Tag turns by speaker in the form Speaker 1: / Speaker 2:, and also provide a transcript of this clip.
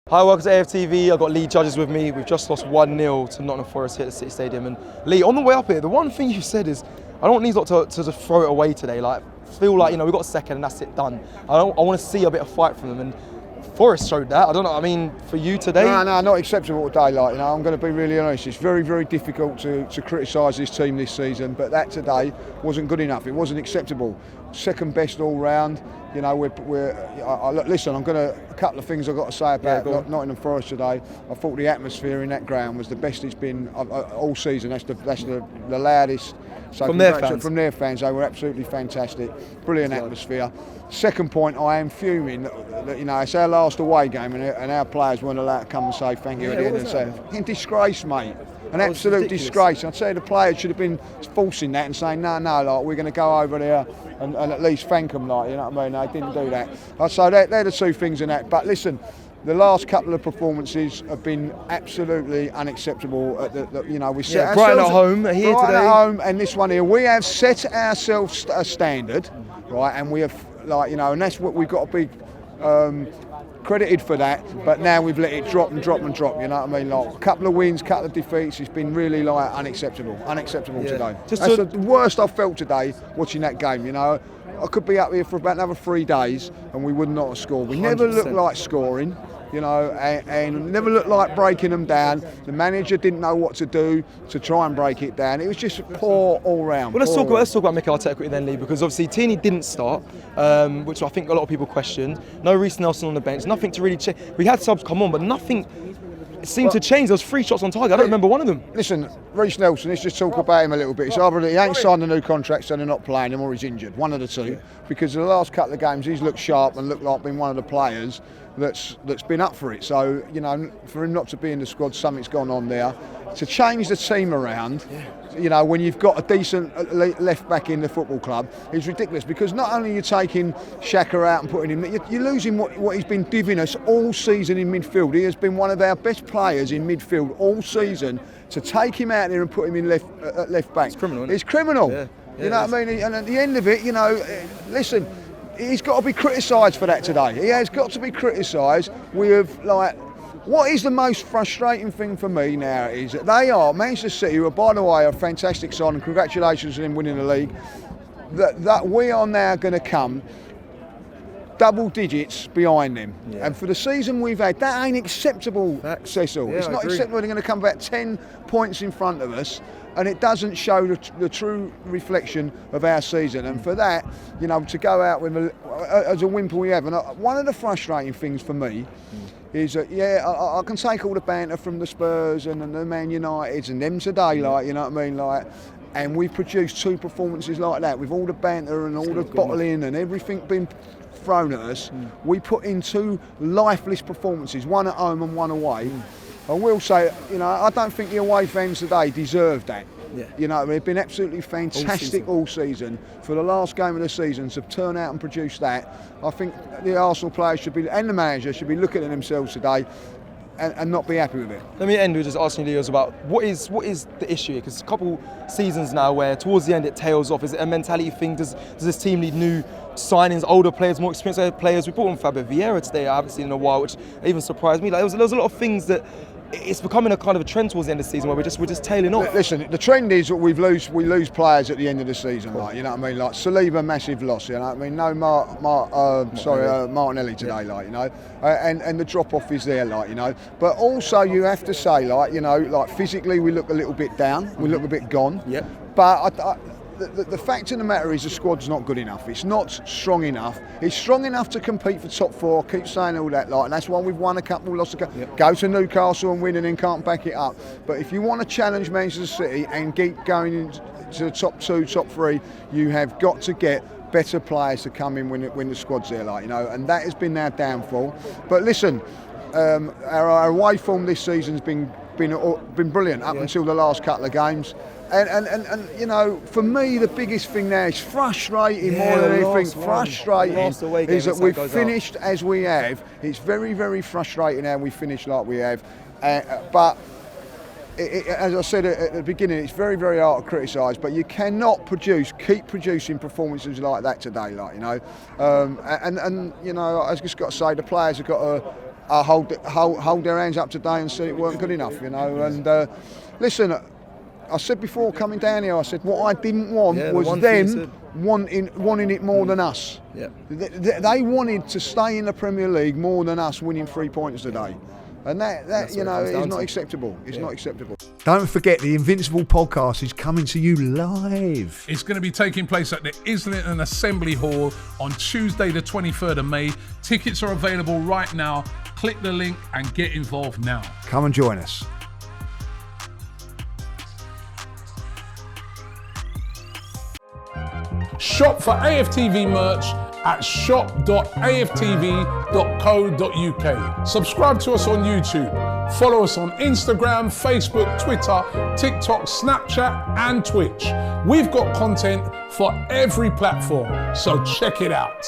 Speaker 1: Hi, welcome to AFTV. I've got Lee Judges with me. We've just lost 1-0 to Nottingham Forest here at the City Stadium. And Lee, on the way up here, the one thing you said is, I don't want these lot to just throw it away today. Like, feel like, we've got a second and that's it, done. I want to see a bit of fight from them. And Forest showed that. I don't know, I mean, for you today?
Speaker 2: No, not acceptable today. I'm going to be really honest. It's very, very difficult to criticise this team this season, but that today wasn't good enough. It wasn't acceptable. Second best all round. Listen, a couple of things I've got to say about Nottingham Forest today. I thought the atmosphere in that ground was the best it's been all season. That's the loudest. So
Speaker 1: from their fans?
Speaker 2: From their fans, they were absolutely fantastic. Brilliant atmosphere. Second point, I am fuming that it's our last away game and our players weren't allowed to come and say thank you at the end of the season. Disgrace, mate. An absolute disgrace. I'd say the players should have been forcing that and saying, no, we're going to go over there and at least thank them, you know what I mean? They didn't do that. I'd say they're the two things in that. But listen, the last couple of performances have been absolutely unacceptable. We set
Speaker 1: Brighton at home here today.
Speaker 2: Brighton at home, and this one here, we have set ourselves a standard, right? And we have, and that's what we've got to be credited for that. But now we've let it drop. You know what I mean? A couple of wins, couple of defeats. It's been really unacceptable today. That's the worst I've felt today watching that game. I could be up here for about another 3 days and we would not have scored. We 100%. Never looked like scoring, and never looked like breaking them down. The manager didn't know what to do to try and break it down. It was just poor all round.
Speaker 1: Well, let's talk about Mikel Arteta quickly then, Lee, because obviously Tierney didn't start, which I think a lot of people questioned. No Reece Nelson on the bench, nothing to really check. We had subs come on, but nothing seemed to change. There was 3 shots on target. I don't remember one of them.
Speaker 2: Listen, Reece Nelson, let's just talk about him a little bit. It's either he ain't signed a new contract, so they're not playing him, or he's injured. One of the two. Yeah. Because the last couple of games, he's looked sharp and looked like being one of the players that's been up for it. So, for him not to be in the squad, something's gone on there. To change the team around, when you've got a decent left back in the football club, is ridiculous, because not only are you taking Xhaka out and putting him, you're losing what he's been giving us all season in midfield. He has been one of our best players in midfield all season. To take him out there and put him in left back,
Speaker 1: it's criminal, isn't it?
Speaker 2: It's criminal.
Speaker 1: Yeah.
Speaker 2: You know what I mean? And at the end of it, listen, he's got to be criticised for that today. He has got to be criticised. We have, what is the most frustrating thing for me now is that they are, Manchester City, who are, by the way, a fantastic side, and congratulations on him winning the league, that we are now going to come double digits behind them. Yeah. And for the season we've had, that ain't acceptable, Cecil.
Speaker 1: Yeah,
Speaker 2: it's not acceptable. They're going to come back 10 points in front of us, and it doesn't show the true reflection of our season. And for that, to go out with as a wimple we have. And one of the frustrating things for me is that, I can take all the banter from the Spurs and the Man Uniteds and them today, you know what I mean? And we've produced 2 performances like that, with all the banter and all the bottling and everything being thrown at us. We put in 2 lifeless performances, one at home and one away. I will say, I don't think the away fans today deserve that. Yeah. They've been absolutely fantastic all season. For the last game of the season, to turn out and produce that, I think the Arsenal players and the manager should be looking at themselves today and not be happy with it.
Speaker 1: Let me end with just asking you about what is the issue here? Because a couple seasons now where towards the end it tails off. Is it a mentality thing? Does this team need new signings, older players, more experienced players? We brought in Fabio Vieira today, I haven't seen in a while, which even surprised me. There was a lot of things that it's becoming a kind of a trend towards the end of the season where we're just tailing off.
Speaker 2: Listen, the trend is that we lose players at the end of the season, you know what I mean? Like Saliba, massive loss, you know what I mean? No Martinelli today, and the drop off is there, But also you have to say, physically we look a little bit down, we look a bit gone.
Speaker 1: Yeah.
Speaker 2: But the fact of the matter is the squad's not good enough. It's not strong enough. It's strong enough to compete for top 4. I keep saying all that, and that's why we've won a couple, lost a couple. Yep. Go to Newcastle and win and then can't back it up. But if you want to challenge Manchester City and keep going into the top 2, top 3, you have got to get better players to come in when the squad's there, and that has been our downfall. But listen, our away form this season's been brilliant up until the last couple of games. And for me, the biggest thing now is frustrating more than anything. Frustrating is that we've finished as we have. It's very, very frustrating how we finish like we have. But as I said at the beginning, it's very, very hard to criticise. But you cannot keep producing performances like that today, I just got to say the players have got to hold their hands up today and say it weren't good enough, you know. And listen, I said before coming down here, I said what I didn't want was them wanting it more than us.
Speaker 1: Yeah.
Speaker 2: They wanted to stay in the Premier League more than us winning 3 points today. And that you know, is not acceptable. It's not acceptable. Don't forget, the Invincible podcast is coming to you live.
Speaker 3: It's going to be taking place at the Islington Assembly Hall on Tuesday the 23rd of May. Tickets are available right now. Click the link and get involved now.
Speaker 2: Come and join us.
Speaker 3: Shop for AFTV merch at shop.aftv.co.uk. Subscribe to us on YouTube. Follow us on Instagram, Facebook, Twitter, TikTok, Snapchat and Twitch. We've got content for every platform, so check it out.